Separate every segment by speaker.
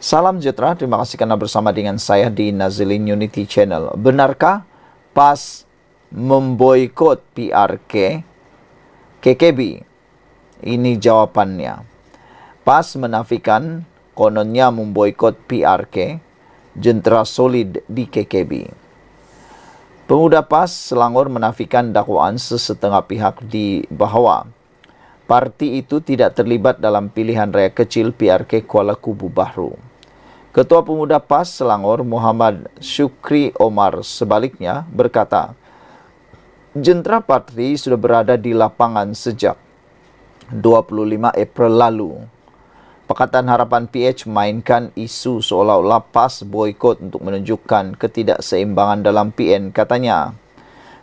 Speaker 1: Salam sejahtera, terima kasih karena bersama dengan saya di Nazilin Unity Channel. Benarkah PAS memboikot PRK KKB? Ini jawabannya. PAS menafikan kononnya memboikot PRK, jentera solid di KKB. Pemuda PAS Selangor menafikan dakwaan sesetengah pihak di bahwa parti itu tidak terlibat dalam pilihan raya kecil PRK Kuala Kubu Bahru. Ketua Pemuda PAS Selangor Muhammad Syukri Omar sebaliknya berkata, jentera parti sudah berada di lapangan sejak 25 April lalu. Pakatan Harapan PH mainkan isu seolah-olah PAS boikot untuk menunjukkan ketidakseimbangan dalam PN, katanya.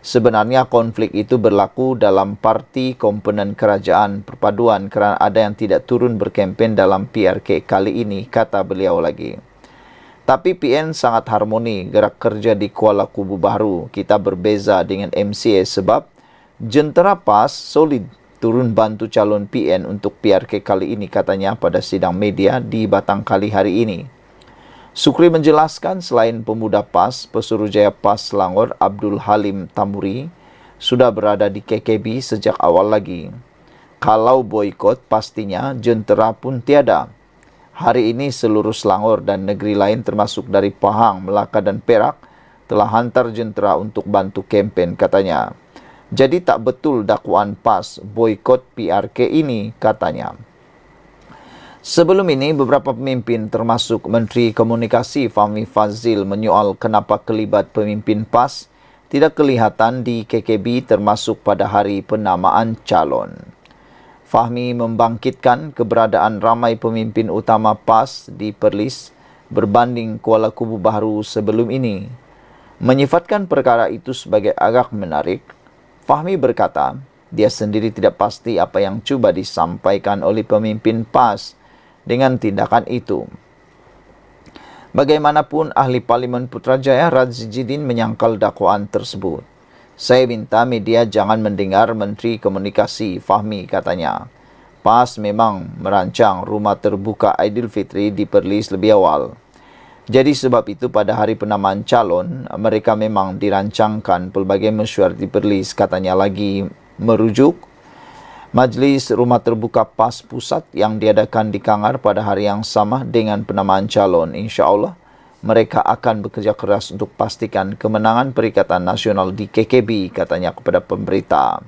Speaker 1: Sebenarnya konflik itu berlaku dalam parti komponen kerajaan perpaduan kerana ada yang tidak turun berkempen dalam PRK kali ini, kata beliau lagi. Tapi PN sangat harmoni gerak kerja di Kuala Kubu Bahru. Kita berbeza dengan MCA sebab jentera PAS solid turun bantu calon PN untuk PRK kali ini, katanya pada sidang media di Batangkali hari ini. Sukri menjelaskan selain pemuda PAS, Pesuruhjaya PAS Selangor Abdul Halim Tamuri sudah berada di KKB sejak awal lagi. Kalau boikot pastinya jentera pun tiada. Hari ini seluruh Selangor dan negeri lain termasuk dari Pahang, Melaka dan Perak telah hantar jentera untuk bantu kempen, katanya. Jadi tak betul dakwaan PAS boikot PRK ini, katanya. Sebelum ini, beberapa pemimpin termasuk Menteri Komunikasi Fahmi Fadzil menyoal kenapa kelibat pemimpin PAS tidak kelihatan di KKB termasuk pada hari penamaan calon. Fahmi membangkitkan keberadaan ramai pemimpin utama PAS di Perlis berbanding Kuala Kubu Bahru sebelum ini. Menyifatkan perkara itu sebagai agak menarik, Fahmi berkata, dia sendiri tidak pasti apa yang cuba disampaikan oleh pemimpin PAS dengan tindakan itu. Bagaimanapun, ahli Parlimen Putrajaya Radzi Jidin menyangkal dakwaan tersebut. Saya minta media jangan mendengar Menteri Komunikasi Fahmi, katanya. PAS memang merancang rumah terbuka Aidilfitri di Perlis lebih awal. Jadi sebab itu pada hari penamaan calon, mereka memang dirancangkan pelbagai mesyuarat di Perlis, katanya lagi merujuk Majlis Rumah Terbuka PAS Pusat yang diadakan di Kangar pada hari yang sama dengan penamaan calon. InsyaAllah, mereka akan bekerja keras untuk pastikan kemenangan Perikatan Nasional di KKB, katanya kepada pemberita.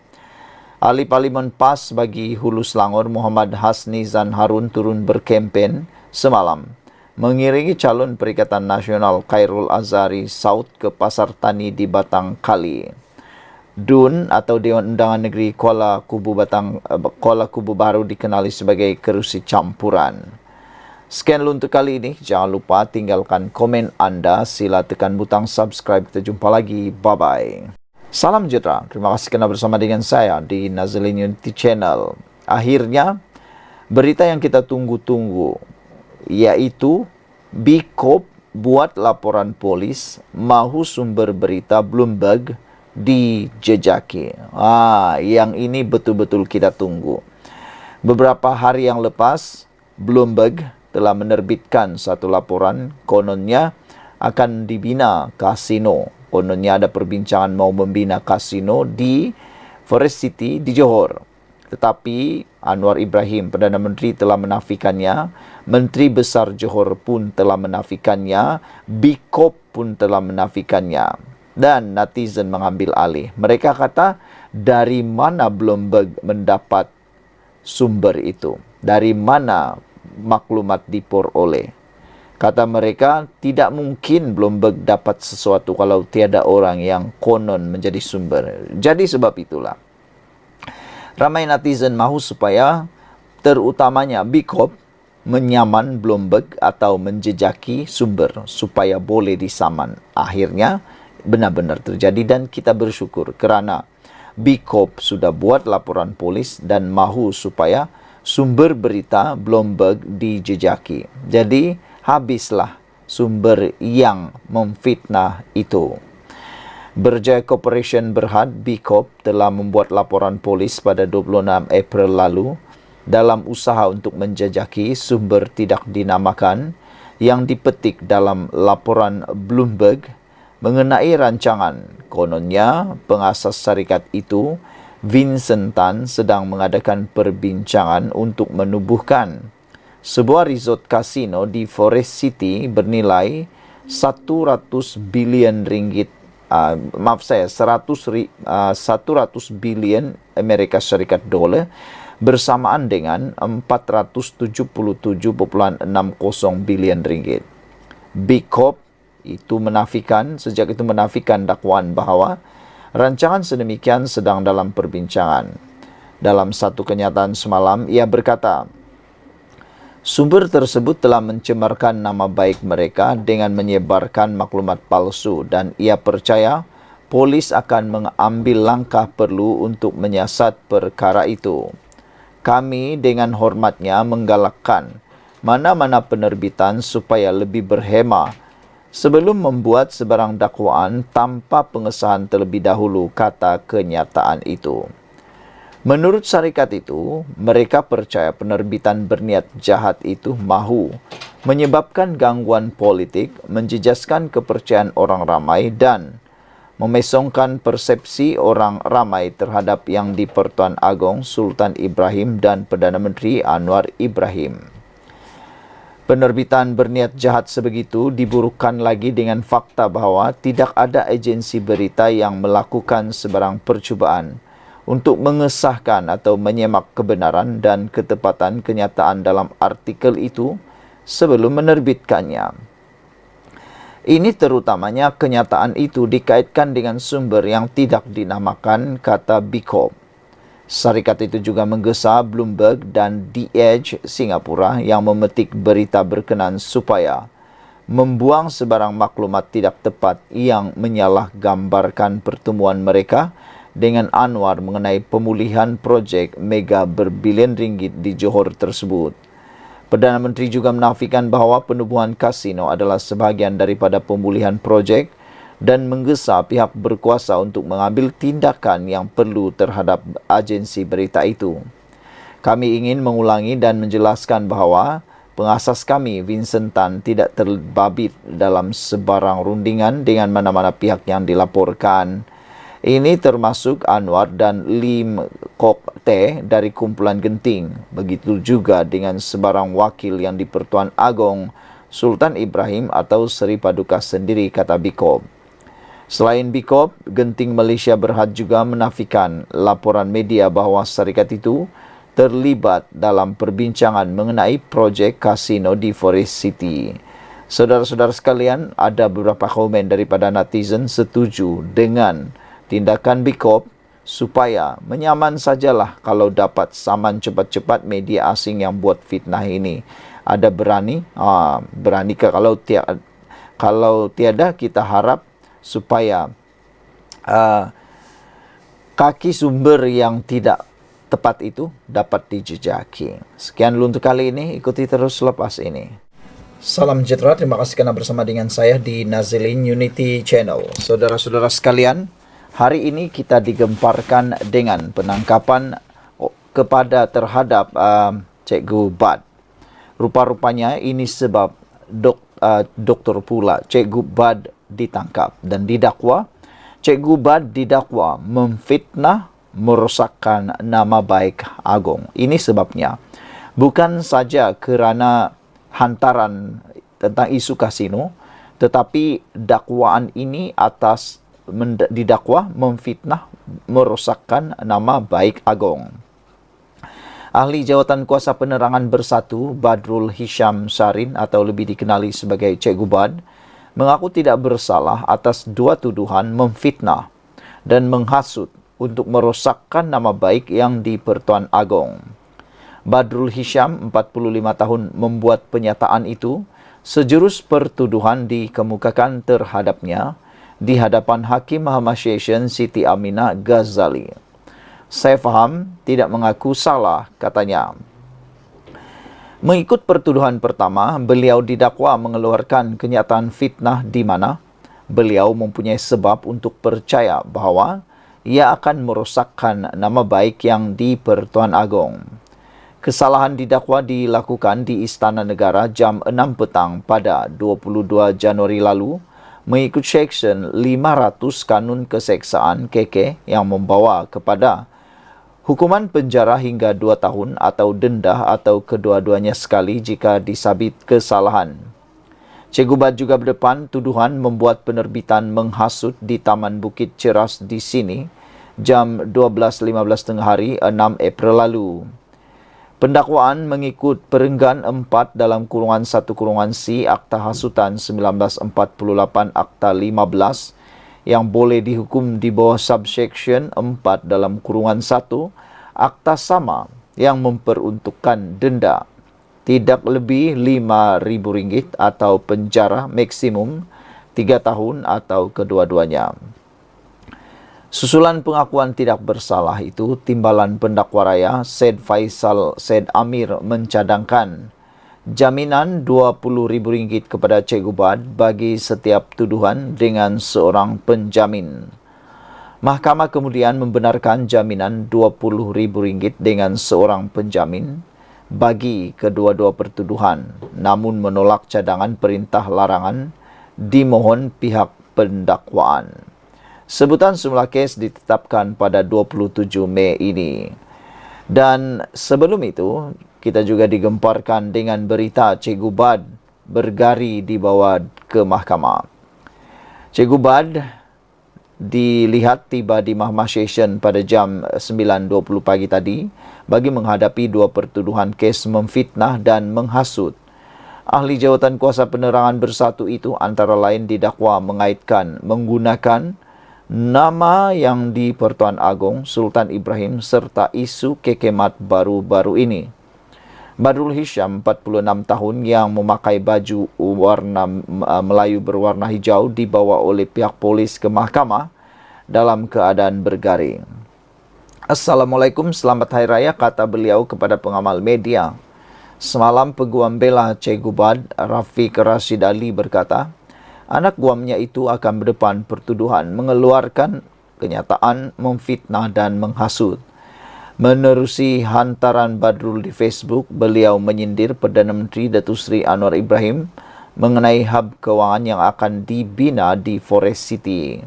Speaker 1: Ahli Parlimen PAS bagi Hulu Selangor Muhammad Hasni Zan Harun turun berkempen semalam, mengiringi calon Perikatan Nasional Khairul Azhari Saud ke Pasar Tani di Batangkali. DUN atau Dewan Undangan Negeri Kuala Kubu Bahru dikenali sebagai kerusi campuran. Sekian dulu untuk kali ini. Jangan lupa tinggalkan komen anda. Sila tekan butang subscribe. Kita jumpa lagi. Bye-bye. Salam sejahtera. Terima kasih kerana bersama dengan saya di Nazilin Unity Channel. Akhirnya, berita yang kita tunggu-tunggu, yaitu Bikop buat laporan polis mahu sumber berita Bloomberg dijejaki. Yang ini betul-betul kita tunggu. Beberapa hari yang lepas, Bloomberg telah menerbitkan satu laporan kononnya akan dibina kasino. Kononnya ada perbincangan mau membina kasino di Forest City di Johor. Tetapi Anwar Ibrahim, Perdana Menteri, telah menafikannya. Menteri Besar Johor pun telah menafikannya. Bikop pun telah menafikannya. Dan netizen mengambil alih. Mereka kata, dari mana Bloomberg mendapat sumber itu? Dari mana maklumat diperoleh? Kata mereka, tidak mungkin Bloomberg dapat sesuatu kalau tiada orang yang konon menjadi sumber. Jadi sebab itulah, ramai netizen mahu supaya terutamanya Bikop menyaman Bloomberg atau menjejaki sumber supaya boleh disaman. Akhirnya, benar-benar terjadi dan kita bersyukur kerana Bikop sudah buat laporan polis dan mahu supaya sumber berita Bloomberg dijejaki. Jadi habislah sumber yang memfitnah itu. Berjaya Corporation Berhad Bikop telah membuat laporan polis pada 26 April lalu dalam usaha untuk menjejaki sumber tidak dinamakan yang dipetik dalam laporan Bloomberg mengenai rancangan. Kononnya, pengasas syarikat itu, Vincent Tan, sedang mengadakan perbincangan untuk menubuhkan sebuah resort kasino di Forest City bernilai 100 bilion ringgit, 100 bilion Amerika Syarikat dolar bersamaan dengan 477.60 bilion ringgit. Big Corp sejak itu menafikan dakwaan bahawa rancangan sedemikian sedang dalam perbincangan. Dalam satu kenyataan semalam, ia berkata, sumber tersebut telah mencemarkan nama baik mereka dengan menyebarkan maklumat palsu dan ia percaya polis akan mengambil langkah perlu untuk menyiasat perkara itu. Kami dengan hormatnya menggalakkan mana-mana penerbitan supaya lebih berhemah sebelum membuat sebarang dakwaan tanpa pengesahan terlebih dahulu, kata kenyataan itu. Menurut syarikat itu, mereka percaya penerbitan berniat jahat itu mahu menyebabkan gangguan politik, menjejaskan kepercayaan orang ramai dan memesongkan persepsi orang ramai terhadap Yang di-Pertuan Agong Sultan Ibrahim dan Perdana Menteri Anwar Ibrahim. Penerbitan berniat jahat sebegitu diburukan lagi dengan fakta bahawa tidak ada agensi berita yang melakukan sebarang percubaan untuk mengesahkan atau menyemak kebenaran dan ketepatan kenyataan dalam artikel itu sebelum menerbitkannya. Ini terutamanya kenyataan itu dikaitkan dengan sumber yang tidak dinamakan, kata Big Corp. Syarikat itu juga menggesa Bloomberg dan The Edge Singapura yang memetik berita berkenan supaya membuang sebarang maklumat tidak tepat yang menyalahgambarkan pertemuan mereka dengan Anwar mengenai pemulihan projek mega berbilion ringgit di Johor tersebut. Perdana Menteri juga menafikan bahawa penubuhan kasino adalah sebahagian daripada pemulihan projek dan menggesa pihak berkuasa untuk mengambil tindakan yang perlu terhadap agensi berita itu. Kami ingin mengulangi dan menjelaskan bahawa pengasas kami, Vincent Tan, tidak terbabit dalam sebarang rundingan dengan mana-mana pihak yang dilaporkan. Ini termasuk Anwar dan Lim Kok Teh dari kumpulan Genting. Begitu juga dengan sebarang wakil yang di-Pertuan Agong Sultan Ibrahim atau Seri Paduka sendiri, kata Big Corp. Selain Big Corp, Genting Malaysia Berhad juga menafikan laporan media bahawa syarikat itu terlibat dalam perbincangan mengenai projek kasino di Forest City. Saudara-saudara sekalian, ada beberapa komen daripada netizen setuju dengan tindakan Big Corp supaya menyaman sajalah kalau dapat saman cepat-cepat media asing yang buat fitnah ini. Ada berani ke kalau tiada kita harap supaya kaki sumber yang tidak tepat itu dapat dijejaki. Sekian dulu untuk kali ini, ikuti terus selepas ini. Salam sejahtera, terima kasih kerana bersama dengan saya di Nazilin Unity Channel. Saudara-saudara sekalian, hari ini kita digemparkan dengan penangkapan terhadap Cikgu Bad. Rupa-rupanya ini sebab doktor pula Cikgu Bad ditangkap dan didakwa. Cikgu Bad didakwa memfitnah, merosakkan nama baik Agong. Ini sebabnya. Bukan saja kerana hantaran tentang isu kasino, tetapi dakwaan ini atas didakwa memfitnah, merosakkan nama baik Agong. Ahli Jawatan Kuasa Penerangan Bersatu Badrul Hisham Sarin atau lebih dikenali sebagai Cikgu Bad mengaku tidak bersalah atas dua tuduhan memfitnah dan menghasut untuk merosakkan nama baik Yang di-Pertuan Agong. Badrul Hisham, 45 tahun, membuat pernyataan itu sejurus pertuduhan dikemukakan terhadapnya di hadapan Hakim Mahkamah Session Siti Aminah Ghazali. Saya faham tidak mengaku salah, katanya. Mengikut pertuduhan pertama, beliau didakwa mengeluarkan kenyataan fitnah di mana beliau mempunyai sebab untuk percaya bahawa ia akan merosakkan nama baik Yang di-Pertuan Agong. Kesalahan didakwa dilakukan di Istana Negara jam 6 petang pada 22 Januari lalu mengikut Seksyen 500 Kanun Keseksaan KK yang membawa kepada hukuman penjara hingga 2 tahun atau denda atau kedua-duanya sekali jika disabit kesalahan. Cikgu Bad juga berdepan tuduhan membuat penerbitan menghasut di Taman Bukit Ceras di sini jam 12.15 tengah hari 6 April lalu. Pendakwaan mengikut Perenggan 4 dalam kurungan 1 kurungan C Akta Hasutan 1948 Akta 15 yang boleh dihukum di bawah subsection 4 dalam kurungan 1 Akta sama yang memperuntukkan denda tidak lebih RM5,000 atau penjara maksimum 3 tahun atau kedua-duanya. Susulan pengakuan tidak bersalah itu, Timbalan Pendakwa Raya Said Faisal Said Amir mencadangkan jaminan RM20,000 kepada Cikgu Bad bagi setiap tuduhan dengan seorang penjamin. Mahkamah kemudian membenarkan jaminan RM20,000 dengan seorang penjamin bagi kedua-dua pertuduhan, namun menolak cadangan perintah larangan dimohon pihak pendakwaan. Sebutan semula kes ditetapkan pada 27 Mei ini. Dan sebelum itu, kita juga digemparkan dengan berita Cikgu Bad bergari dibawa ke mahkamah. Cikgu Bad dilihat tiba di Mahkamah Session pada jam 9.20 pagi tadi bagi menghadapi 2 pertuduhan kes memfitnah dan menghasut. Ahli Jawatan Kuasa Penerangan Bersatu itu antara lain didakwa mengaitkan menggunakan nama yang di Pertuan Agong Sultan Ibrahim serta isu kekemat baru-baru ini. Badrul Hisham, 46 tahun, yang memakai baju warna Melayu berwarna hijau dibawa oleh pihak polis ke mahkamah dalam keadaan bergaring. Assalamualaikum, selamat Hari Raya, kata beliau kepada pengamal media. Semalam peguam bela Cikgu Bad, Rafiq Rashid Ali, berkata, anak guamnya itu akan berdepan pertuduhan mengeluarkan kenyataan memfitnah dan menghasut. Menerusi hantaran Badrul di Facebook, beliau menyindir Perdana Menteri Datuk Seri Anwar Ibrahim mengenai hub kewangan yang akan dibina di Forest City.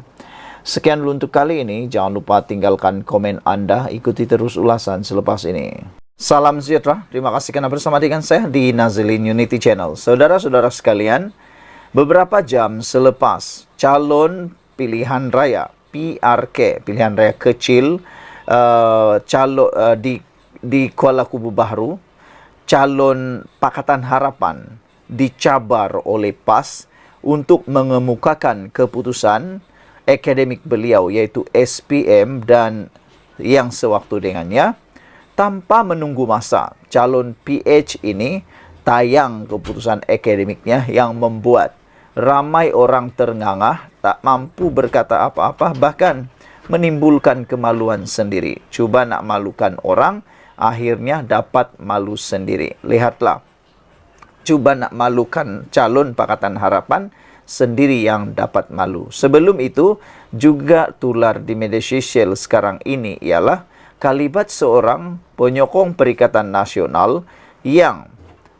Speaker 1: Sekian dulu untuk kali ini. Jangan lupa tinggalkan komen anda. Ikuti terus ulasan selepas ini. Salam sejahtera. Terima kasih karena bersama dengan saya di Nazilin Unity Channel. Saudara-saudara sekalian, beberapa jam selepas calon pilihan raya PRK, pilihan raya kecil di Kuala Kubu Baharu, calon Pakatan Harapan dicabar oleh PAS untuk mengemukakan keputusan akademik beliau yaitu SPM dan yang sewaktu dengannya. Tanpa menunggu masa, calon PH ini tayang keputusan akademiknya yang membuat ramai orang terngangah, tak mampu berkata apa-apa, bahkan menimbulkan kemaluan sendiri. Cuba nak malukan orang, akhirnya dapat malu sendiri. Lihatlah, cuba nak malukan calon Pakatan Harapan, sendiri yang dapat malu. Sebelum itu, juga tular di media sosial sekarang ini ialah kalimat seorang penyokong Perikatan Nasional yang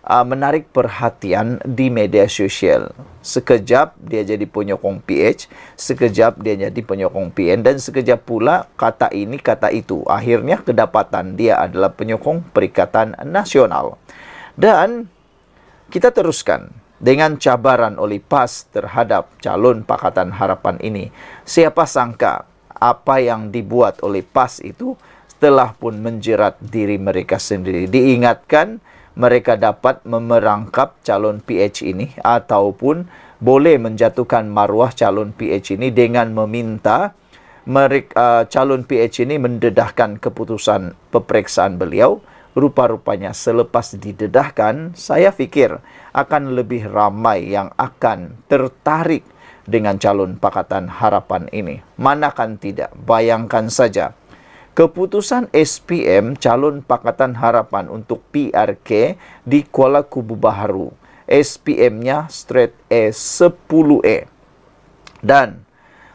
Speaker 1: menarik perhatian di media sosial. Sekejap dia jadi penyokong PH, sekejap dia jadi penyokong PN, dan sekejap pula kata ini, kata itu. Akhirnya kedapatan dia adalah penyokong Perikatan Nasional. Dan kita teruskan dengan cabaran oleh PAS terhadap calon Pakatan Harapan ini. Siapa sangka apa yang dibuat oleh PAS itu telah pun menjerat diri mereka sendiri. Diingatkan mereka dapat memerangkap calon PH ini ataupun boleh menjatuhkan maruah calon PH ini dengan meminta mereka, calon PH ini mendedahkan keputusan peperiksaan beliau. Rupa-rupanya selepas didedahkan, saya fikir akan lebih ramai yang akan tertarik dengan calon Pakatan Harapan ini. Manakan tidak, bayangkan saja. Keputusan SPM calon Pakatan Harapan untuk PRK di Kuala Kubu Baharu. SPM-nya straight A 10E. Dan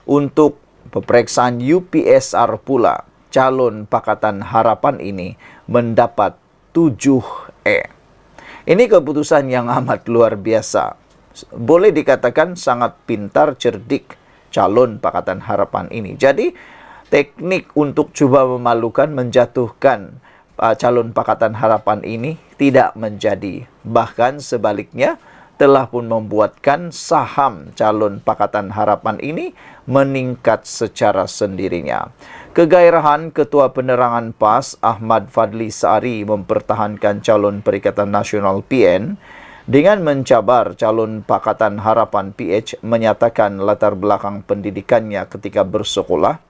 Speaker 1: untuk peperiksaan UPSR pula, calon Pakatan Harapan ini mendapat 7E. Ini keputusan yang amat luar biasa. Boleh dikatakan sangat pintar, cerdik calon Pakatan Harapan ini. Jadi, teknik untuk coba memalukan, menjatuhkan calon Pakatan Harapan ini tidak menjadi. Bahkan sebaliknya, telah pun membuatkan saham calon Pakatan Harapan ini meningkat secara sendirinya. Kegairahan Ketua Penerangan PAS Ahmad Fadli Saari mempertahankan calon Perikatan Nasional PN dengan mencabar calon Pakatan Harapan PH menyatakan latar belakang pendidikannya ketika bersekolah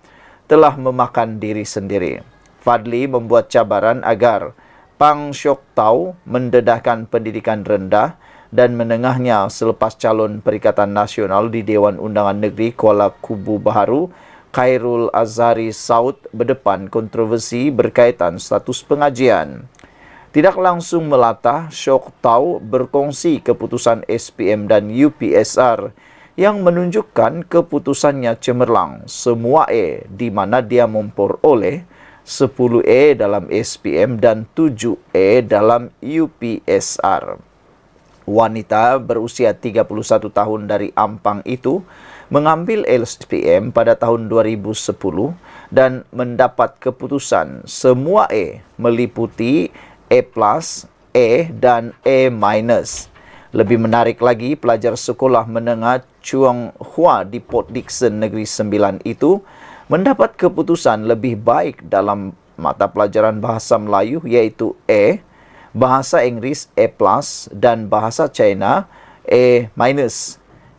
Speaker 1: telah memakan diri sendiri. Fadli membuat cabaran agar Pang Syok Tau mendedahkan pendidikan rendah dan menengahnya selepas calon Perikatan Nasional di Dewan Undangan Negeri Kuala Kubu Baharu, Khairul Azhari Saud berdepan kontroversi berkaitan status pengajian. Tidak langsung melatah, Syok Tau berkongsi keputusan SPM dan UPSR yang menunjukkan keputusannya cemerlang, semua E di mana dia memperoleh 10E dalam SPM dan 7E dalam UPSR. Wanita berusia 31 tahun dari Ampang itu mengambil SPM pada tahun 2010 dan mendapat keputusan semua E meliputi E+, E, dan E-. Lebih menarik lagi, pelajar sekolah menengah Chuang Hua di Port Dickson Negeri Sembilan itu mendapat keputusan lebih baik dalam mata pelajaran Bahasa Melayu iaitu E, Bahasa Inggris E+, dan Bahasa China E-.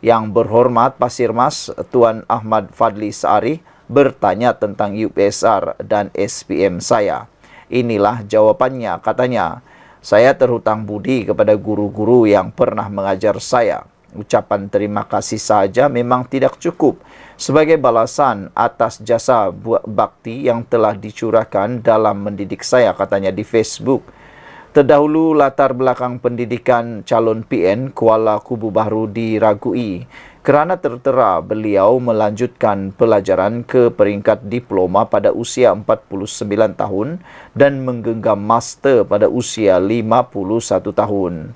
Speaker 1: Yang berhormat Pasir Mas Tuan Ahmad Fadli Saari bertanya tentang UPSR dan SPM saya. Inilah jawabannya, katanya. Saya terhutang budi kepada guru-guru yang pernah mengajar saya. Ucapan terima kasih saja memang tidak cukup sebagai balasan atas jasa bakti yang telah dicurahkan dalam mendidik saya, katanya di Facebook. Terdahulu latar belakang pendidikan calon PN Kuala Kubu Baharu diragui kerana tertera beliau melanjutkan pelajaran ke peringkat diploma pada usia 49 tahun dan menggenggam master pada usia 51 tahun.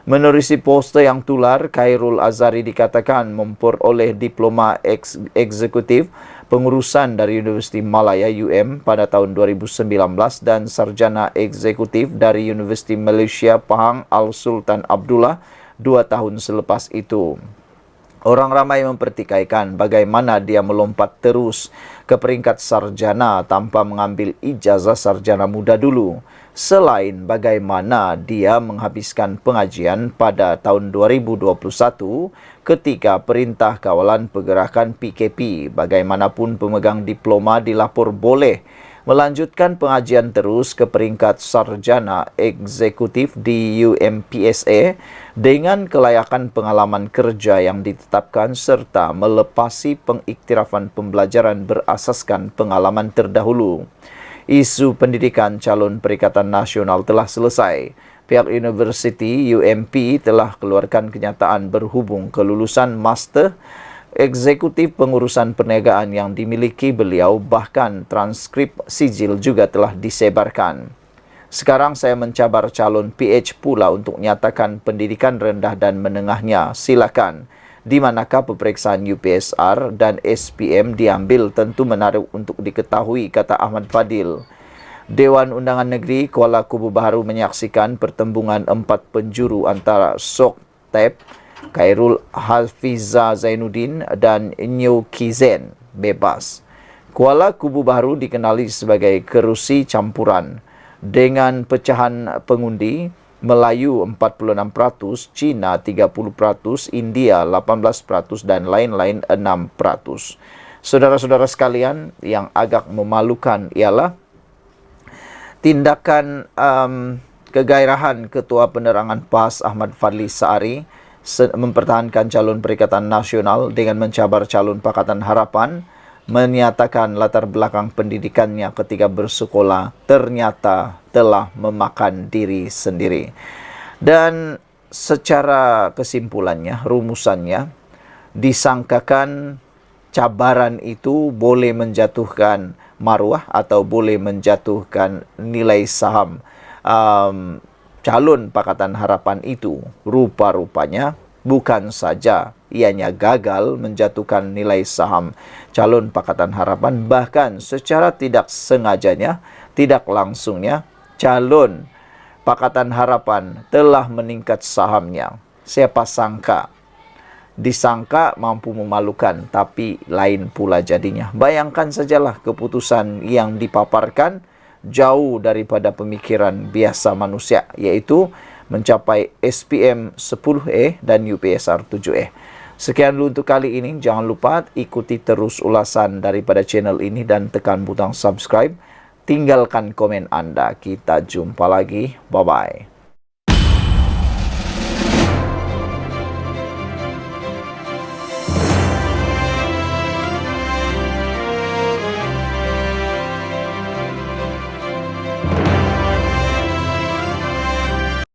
Speaker 1: Menerusi poster yang tular, Khairul Azhari dikatakan memperoleh diploma eksekutif pengurusan dari Universiti Malaya UM pada tahun 2019 dan sarjana eksekutif dari Universiti Malaysia Pahang Al Sultan Abdullah 2 tahun selepas itu. Orang ramai mempertikaikan bagaimana dia melompat terus ke peringkat sarjana tanpa mengambil ijazah sarjana muda dulu. Selain bagaimana dia menghabiskan pengajian pada tahun 2021 ketika Perintah Kawalan Pergerakan PKP, bagaimanapun pemegang diploma dilapor boleh melanjutkan pengajian terus ke peringkat sarjana eksekutif di UMPSA dengan kelayakan pengalaman kerja yang ditetapkan serta melepasi pengiktirafan pembelajaran berasaskan pengalaman terdahulu. Isu pendidikan calon Perikatan Nasional telah selesai. Pihak Universiti UMP telah keluarkan kenyataan berhubung kelulusan master eksekutif pengurusan perniagaan yang dimiliki beliau, bahkan transkrip sijil juga telah disebarkan. Sekarang saya mencabar calon PH pula untuk nyatakan pendidikan rendah dan menengahnya. Silakan. Di manakah peperiksaan UPSR dan SPM diambil tentu menarik untuk diketahui, kata Ahmad Fadil. Dewan Undangan Negeri Kuala Kubu Baharu menyaksikan pertembungan 4 penjuru antara Sok Tep, Khairul Hafiza Zainuddin dan Nyo Kizen bebas. Kuala Kubu Baharu dikenali sebagai kerusi campuran dengan pecahan pengundi Melayu 46%, Cina 30%, India 18% dan lain-lain 6%. Saudara-saudara sekalian, yang agak memalukan ialah tindakan kegairahan Ketua Penerangan PAS Ahmad Fadli Saari mempertahankan calon Perikatan Nasional dengan mencabar calon Pakatan Harapan, menyatakan latar belakang pendidikannya ketika bersekolah ternyata telah memakan diri sendiri. Dan secara kesimpulannya, rumusannya, disangkakan cabaran itu boleh menjatuhkan maruah atau boleh menjatuhkan nilai saham calon Pakatan Harapan itu rupa-rupanya bukan saja ianya gagal menjatuhkan nilai saham calon Pakatan Harapan, bahkan secara tidak sengajanya, tidak langsungnya, calon Pakatan Harapan telah meningkat sahamnya. Siapa sangka, disangka mampu memalukan, tapi lain pula jadinya. Bayangkan sajalah keputusan yang dipaparkan jauh daripada pemikiran biasa manusia, yaitu mencapai SPM 10E dan UPSR 7E. Sekian dulu untuk kali ini. Jangan lupa ikuti terus ulasan daripada channel ini dan tekan butang subscribe. Tinggalkan komen Anda. Kita jumpa lagi. Bye-bye.